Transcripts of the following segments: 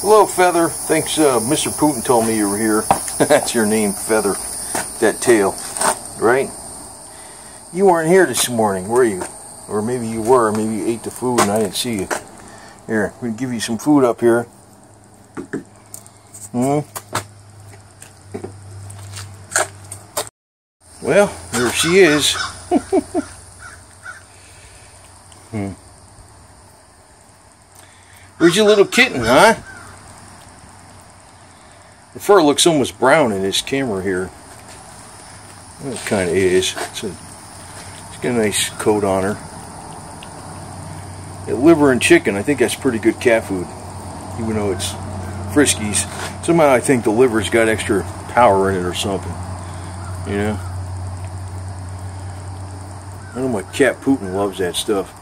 Hello, Feather. Thanks, Mr. Putin told me you were here. That's your name, Feather. That tail, right? You weren't here this morning, were you? Or maybe you were. Maybe you ate the food and I didn't see you. Here, I'm going to give you some food up here. Well, there she is. Where's your little kitten, huh? The fur looks almost brown in this camera here. Well, it kind of is. It's got a nice coat on her. Yeah, liver and chicken, I think that's pretty good cat food. Even though it's Friskies. Somehow I think the liver's got extra power in it or something. You know? I know my cat Putin loves that stuff.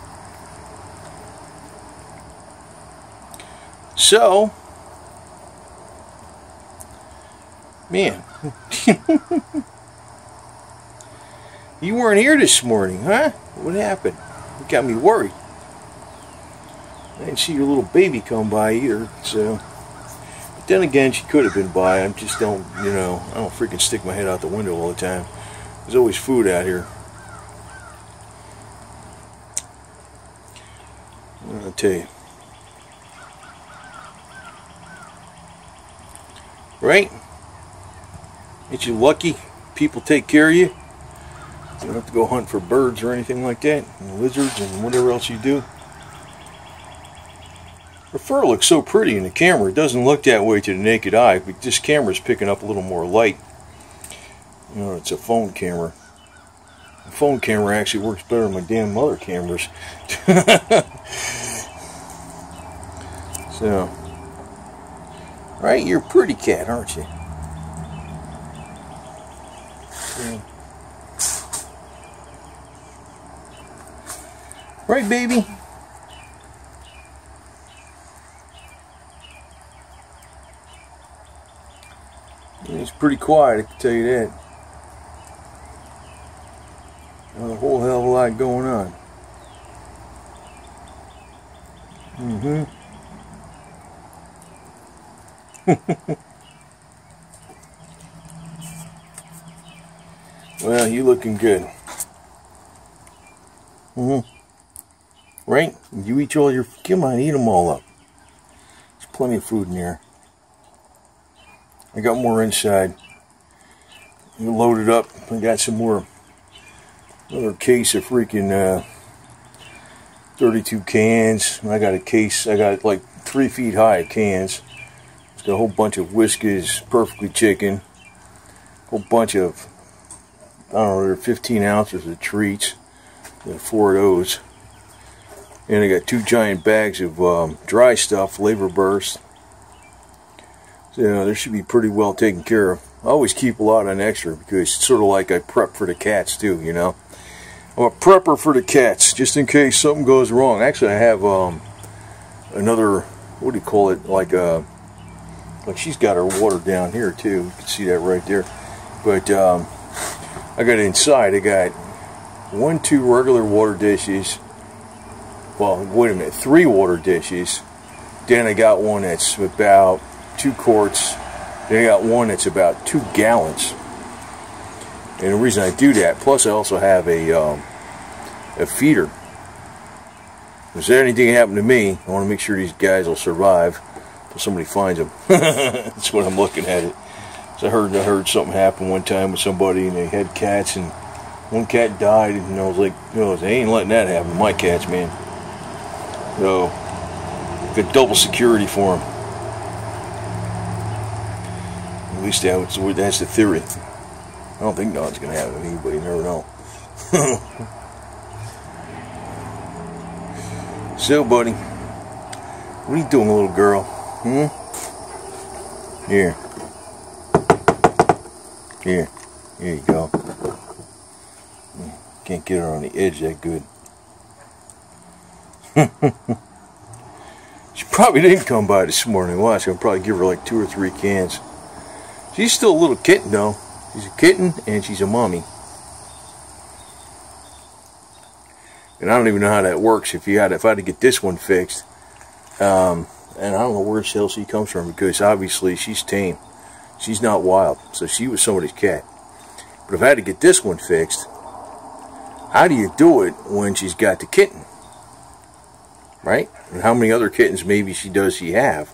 So, man, you weren't here this morning, huh? What happened? You got me worried. I didn't see your little baby come by either, so. But then again, she could have been by. I just don't, you know, I don't freaking stick my head out the window all the time. There's always food out here. I'll tell you. Right? Ain't you lucky people take care of you? You don't have to go hunt for birds or anything like that, and lizards and whatever else you do. Her fur looks so pretty in the camera. It doesn't look that way to the naked eye, but this camera's picking up a little more light. You know, it's a phone camera. The phone camera actually works better than my damn other cameras. So, right, you're a pretty cat, aren't you? Yeah. Right, baby? It's pretty quiet, I can tell you that. Not a whole hell of a lot going on. Well, you looking good. Right? You eat all your... Come on, eat them all up. There's plenty of food in there. I got more inside. You load it up. I got some more. Another case of freaking 32 cans. I got a case. I got like 3 feet high of cans. It's got a whole bunch of Whiskas, Perfectly Chicken. A whole bunch of, I don't know, they're 15 ounces of treats. Got 4 of those. And I got 2 giant bags of dry stuff, Flavor Burst. So, you know, they should be pretty well taken care of. I always keep a lot on extra because it's sort of like I prep for the cats too, you know. I'm a prepper for the cats, just in case something goes wrong. Actually, I have another, what do you call it, like she's got her water down here too. You can see that right there. But I got inside, I got 2 regular water dishes. Well, wait a minute, 3 water dishes. Then I got one that's about 2 quarts. Then I got one that's about 2 gallons. And the reason I do that, plus I also have a feeder. If there's anything happen to me, I want to make sure these guys will survive until somebody finds them. That's what I'm looking at it. So I heard something happen one time with somebody, and they had cats, and one cat died, and I was like, no, they ain't letting that happen to my cats, man. So, got double security for them. At least that's the theory. I don't think nothing's going to happen to me, but you never know. So, buddy, what are you doing, little girl? Here. Here. Here you go. Can't get her on the edge that good. She probably didn't come by this morning. Watch, I'll probably give her like 2 or 3 cans. She's still a little kitten, though. She's a kitten, and she's a mommy. And I don't even know how that works. If I had to get this one fixed, I And I don't know where the hell she comes from, because obviously she's tame. She's not wild. So she was somebody's cat. But if I had to get this one fixed, how do you do it when she's got the kitten? Right? And how many other kittens maybe does she have?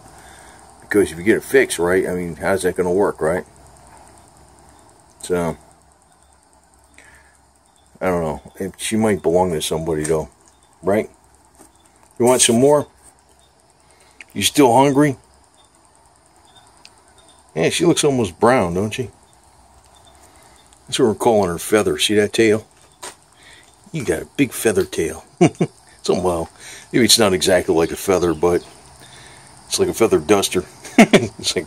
Because if you get it fixed, right, I mean, how's that going to work, right? So, I don't know. She might belong to somebody, though. Right? You want some more? You still hungry? Yeah, she looks almost brown, don't she? That's what we're calling her feather. See that tail? You got a big feather tail. So, well, maybe it's not exactly like a feather, but it's like a feather duster. It's like,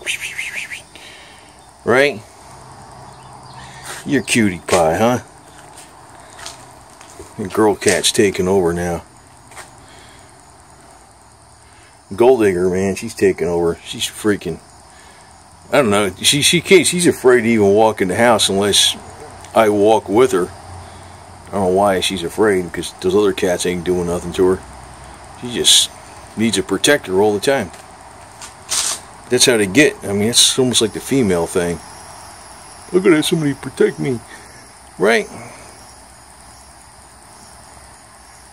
right? You're cutie pie, huh? The girl cat's taking over now. Gold digger, man, she's taking over. She's freaking, I don't know. She's afraid to even walk in the house unless I walk with her. I don't know why she's afraid, because those other cats ain't doing nothing to her. She just needs a protector all the time. That's how they get. I mean, it's almost like the female thing. Look at that, somebody protect me. Right?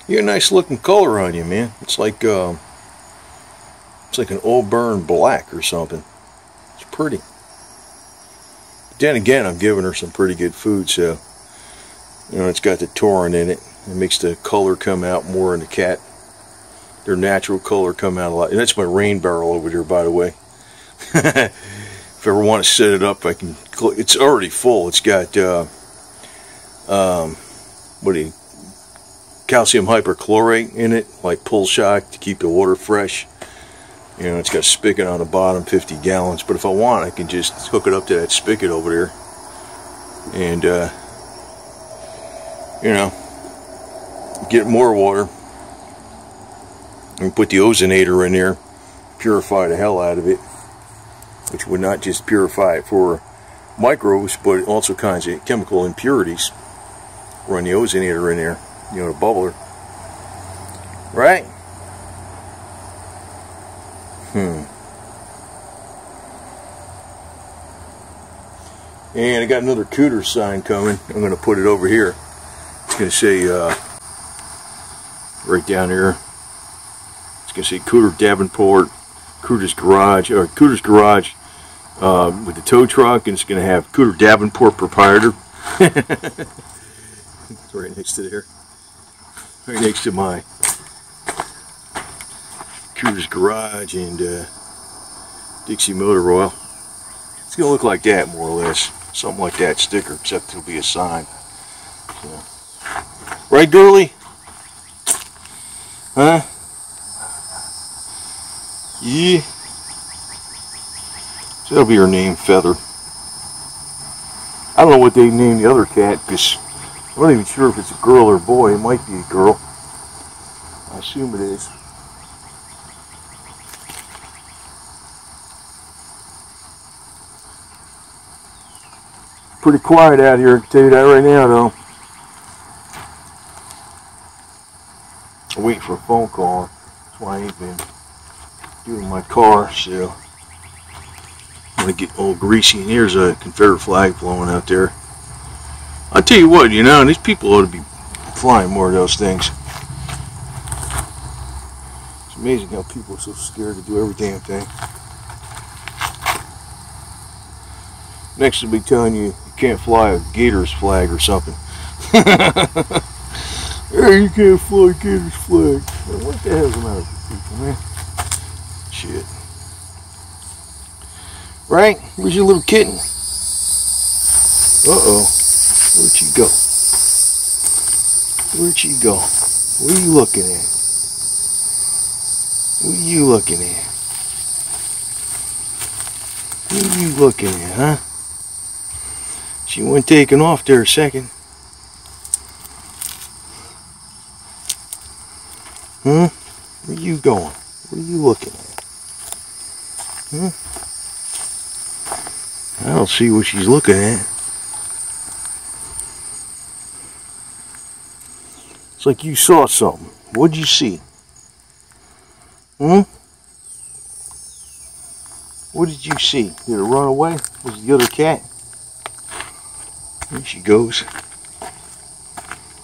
You got a nice looking color on you, man. It's like an auburn black or something. It's pretty. But then again, I'm giving her some pretty good food, so you know, it's got the taurin in it. It makes the color come out more in the cat. Their natural color come out a lot. And that's my rain barrel over there, by the way. If I ever want to set it up, I can. It's already full. It's got calcium hyperchlorate in it, like pull shock to keep the water fresh. You know, it's got a spigot on the bottom, 50 gallons. But if I want, I can just hook it up to that spigot over there, and you know, get more water, and put the ozonator in there, purify the hell out of it, which would not just purify it for microbes, but also kinds of chemical impurities. Run the ozonator in there, you know, the bubbler. Right? And I got another cooter sign coming. I'm going to put it over here. It's going to say, right down here, it's going to say Cooter Davenport, Cooter's Garage, or Cooter's Garage with the tow truck, and it's going to have Cooter Davenport Proprietor. It's right next to there. Right next to my Cooter's Garage and Dixie Motor Oil. It's going to look like that, more or less. Something like that sticker, except it'll be a sign. So. Right, girly? Huh? Yeah. So that'll be her name, Feather. I don't know what they named the other cat, because I'm not even sure if it's a girl or a boy. It might be a girl. I assume it is. Pretty quiet out here, I can tell you that right now, though. I'm waiting for a phone call. That's why I ain't been doing my car, so I'm gonna get all greasy. And here's a Confederate flag blowing out there. I'll tell you what, you know, these people ought to be flying more of those things. It's amazing how people are so scared to do every damn thing. Next they'll be telling you can't fly a Gators flag or something. Hey, you can't fly a Gators flag. What the hell's the matter with people, man? Shit. Right? Where's your little kitten? Uh-oh. Where'd she go? Where'd she go? What are you looking at? What are you looking at? What are you looking at, huh? She went taking off there a second. Huh? Where are you going? What are you looking at? Huh? I don't see what she's looking at. It's like you saw something. What'd you see? Hmm? What did you see? Did it run away? Was it the other cat? There she goes.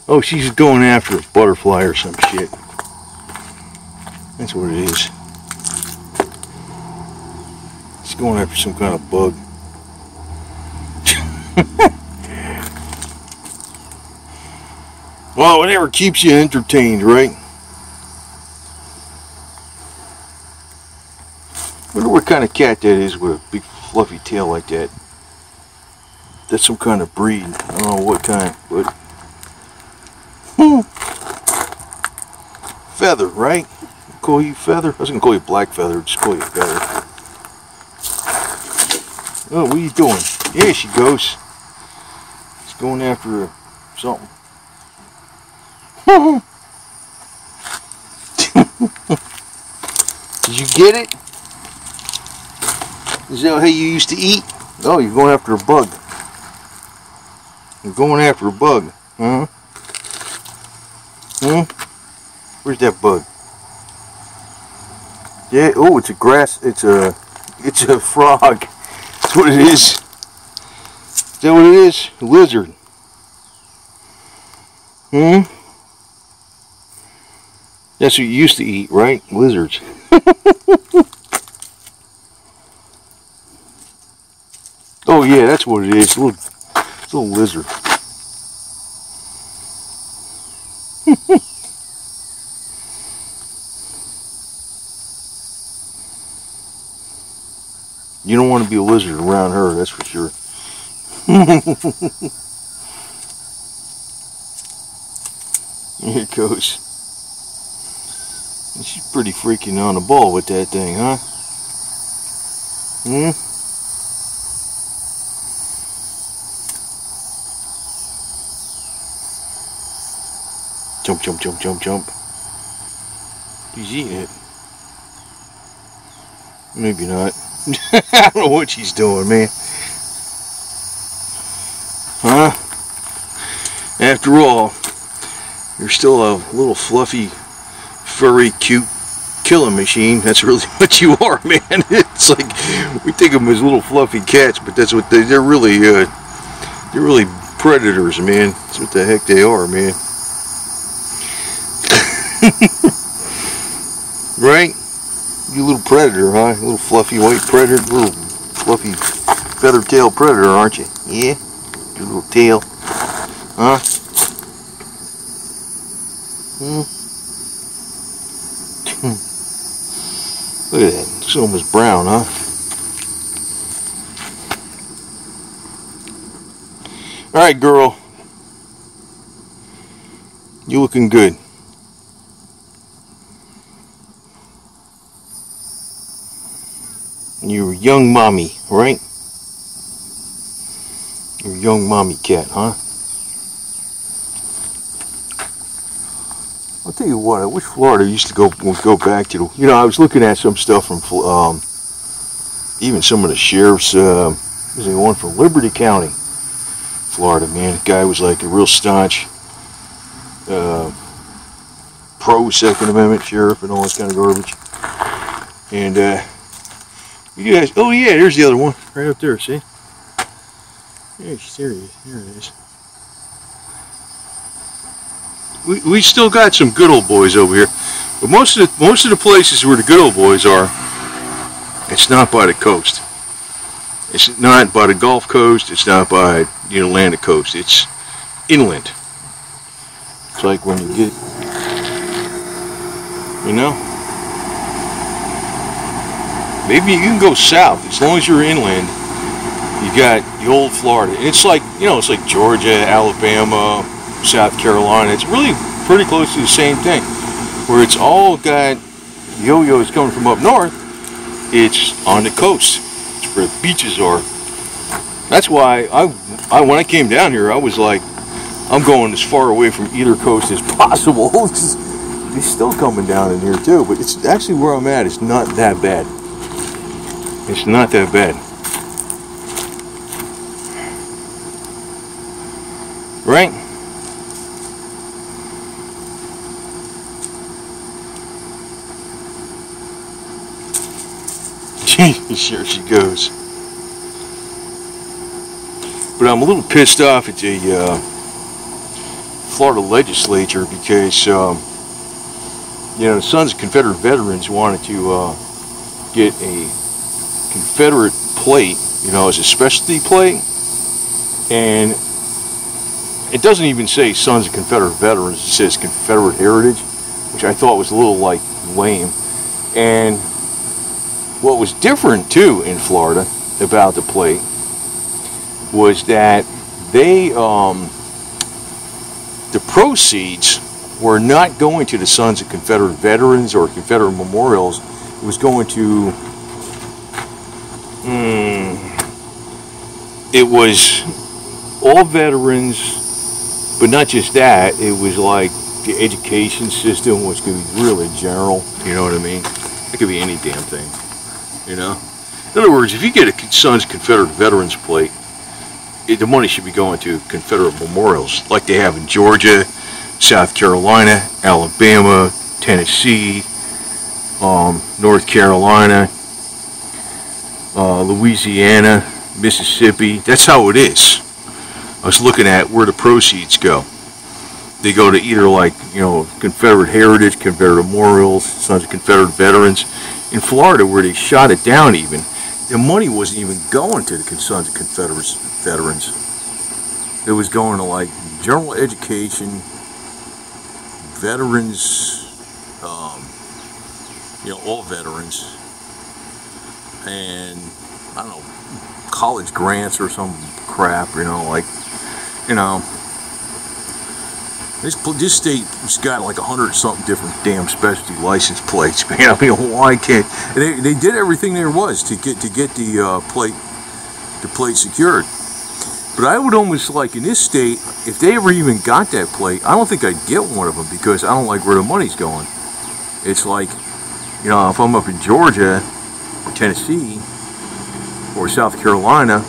Oh, she's going after a butterfly or some shit. That's what it is. She's going after some kind of bug. Well, whatever keeps you entertained, right? Wonder what kind of cat that is with a big fluffy tail like that. That's some kind of breed. I don't know what kind, but Feather, right? Call you Feather? I was gonna call you Black Feather, just call you Feather. Oh, what are you doing? There she goes. She's going after something. Did you get it? Is that how you used to eat? Oh, you're going after a bug. You're going after a bug, huh? Where's that bug? Yeah. Oh, it's a grass. It's a frog. That's what it is. Is that what it is? A lizard. That's what you used to eat, right? Lizards. Oh yeah, that's what it is. A little lizard. You don't want to be a lizard around her, that's for sure. Here it goes. She's pretty freaking on the ball with that thing, huh? Jump, jump, jump, jump, jump. She's eating it. Maybe not. I don't know what she's doing, man. Huh? After all, you're still a little fluffy, furry, cute killing machine. That's really what you are, man. It's like we think of them as little fluffy cats, but that's what they're really. They're really predators, man. That's what the heck they are, man. Right? You little predator, huh? Little fluffy white predator, little fluffy feather tail predator, aren't you? Yeah? Your little tail. Huh? Look at that. It's almost brown, huh? Alright, girl. You looking good. You're a young mommy, right? You're a young mommy cat, huh? I'll tell you what, I wish Florida used to go back to the, you know, I was looking at some stuff from even some of the sheriffs, there's one from Liberty County, Florida, man. The guy was like a real staunch pro Second Amendment sheriff and all that kind of garbage. And you guys, oh yeah, there's the other one right up there. See? Yeah, there it is. We still got some good old boys over here, but most of the places where the good old boys are, it's not by the coast. It's not by the Gulf Coast. It's not by the Atlantic coast. It's inland. It's like when you get, you know, maybe you can go south as long as you're inland. You got the old Florida. And it's like, you know, it's like Georgia, Alabama, South Carolina. It's really pretty close to the same thing, where it's all got yo-yos coming from up north. It's on the coast. It's where the beaches are. That's why when I came down here, I was like, I'm going as far away from either coast as possible. It's still coming down in here too, but it's actually where I'm at. It's not that bad. It's not that bad. Right? Here she goes. But I'm a little pissed off at the Florida legislature because, you know, the Sons of Confederate Veterans wanted to get a Confederate plate, you know, as a specialty plate, and it doesn't even say Sons of Confederate Veterans, it says Confederate Heritage, which I thought was a little, like, lame. And what was different, too, in Florida about the plate was that they, the proceeds were not going to the Sons of Confederate Veterans or Confederate Memorials. It was going to, it was all veterans, but not just that. It was like the education system, which could be really general, you know what I mean? It could be any damn thing, you know? In other words, if you get a Sons of Confederate Veterans plate, the money should be going to Confederate memorials, like they have in Georgia, South Carolina, Alabama, Tennessee, North Carolina, Louisiana, Mississippi. That's how it is. I was looking at where the proceeds go. They go to either, like, you know, Confederate Heritage, Confederate Memorials, Sons of Confederate Veterans. In Florida, where they shot it down even, the money wasn't even going to the Sons of Confederate Veterans. It was going to, like, general education, veterans, you know, all veterans, and, I don't know, college grants or some crap, you know, like, you know, this state's got like 100-something different damn specialty license plates, man. I mean, why can't they did everything there was to get the plate secured. But I would almost, like, in this state, if they ever even got that plate, I don't think I'd get one of them because I don't like where the money's going. It's like, you know, if I'm up in Georgia or Tennessee or South Carolina,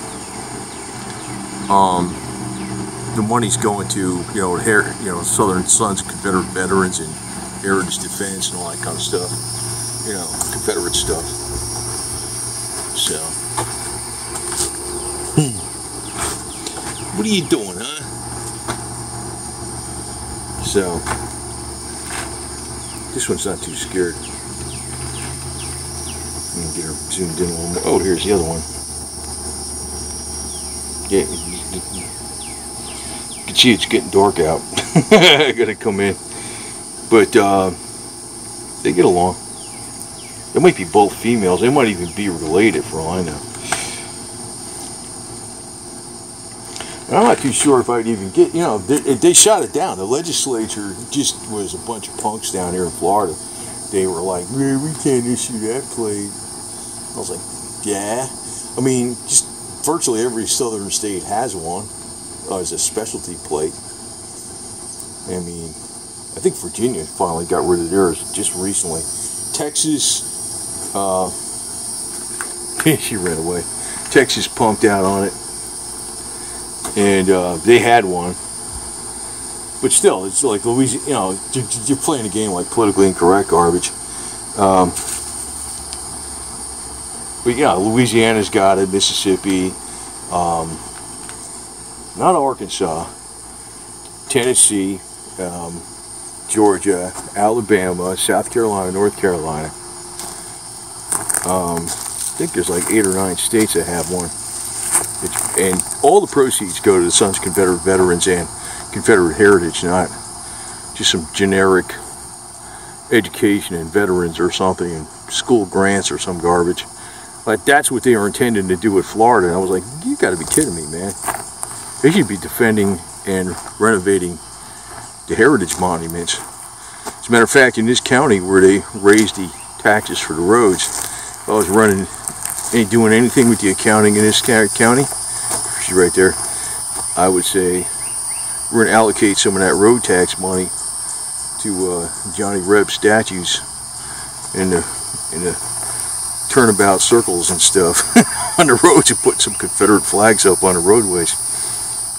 the money's going to, you know, Southern Sons of Confederate Veterans and Heritage Defense and all that kind of stuff, you know, Confederate stuff. So, what are you doing, huh? So, this one's not too scared. Let me get her zoomed in a little more. Oh, here's the other one. Yeah, you can see it's getting dark out. I gotta come in. But they get along. They might be both females. They might even be related, for all I know. And I'm not too sure if I'd even get, you know, they shot it down. The legislature just was a bunch of punks down here in Florida. They were like, man, we can't issue that plate. I was like, yeah. I mean, just virtually every southern state has one as a specialty plate. I mean, I think Virginia finally got rid of theirs just recently. Texas, she ran away. Texas pumped out on it, and they had one. But still, it's like Louisiana. You know, you're playing a game like politically incorrect garbage. But yeah, Louisiana's got it. Mississippi, not Arkansas, Tennessee, Georgia, Alabama, South Carolina, North Carolina. I think there's like 8 or 9 states that have one. And all the proceeds go to the Sons of Confederate Veterans and Confederate Heritage, not just some generic education and veterans or something, and school grants or some garbage. Like, that's what they were intending to do with Florida. And I was like, you gotta be kidding me, man. They should be defending and renovating the heritage monuments. As a matter of fact, in this county where they raised the taxes for the roads, if I was doing anything with the accounting in this county, she's right there, I would say we're going to allocate some of that road tax money to Johnny Reb statues in the turnabout circles and stuff on the roads, and put some Confederate flags up on the roadways.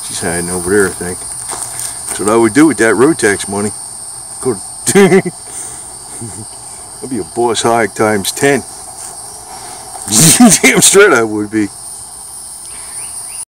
She's hiding over there, I think. That's what I would do with that road tax money. Go I'd be a boss hog times 10. Damn straight I would be.